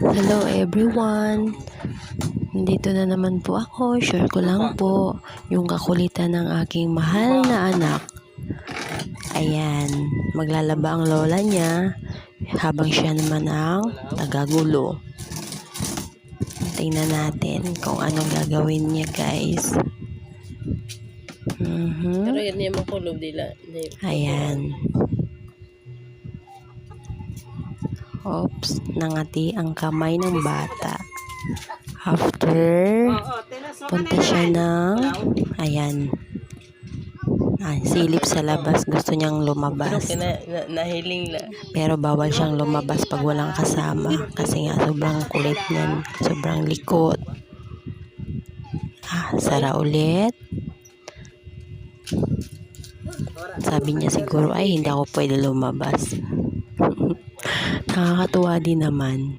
Hello everyone! Nandito na naman po ako. Share ko lang po yung kakulitan ng aking mahal na anak. Ayan, maglalaba ang lola niya habang siya naman ang tagagulo. Tingnan natin kung anong gagawin niya, guys. Pero yan yung makulog nila. Ayan. Oops, nangati ang kamay ng bata. After, punta siya ng, ayan, silip sa labas. Gusto niyang lumabas. Nahiling na. Pero bawal siyang lumabas pag walang kasama. Kasi nga, sobrang kulit niyan. Sobrang likot. Sara ulit. Sabi niya siguro, ay, hindi ako pwede lumabas. Nakakatuwa din naman.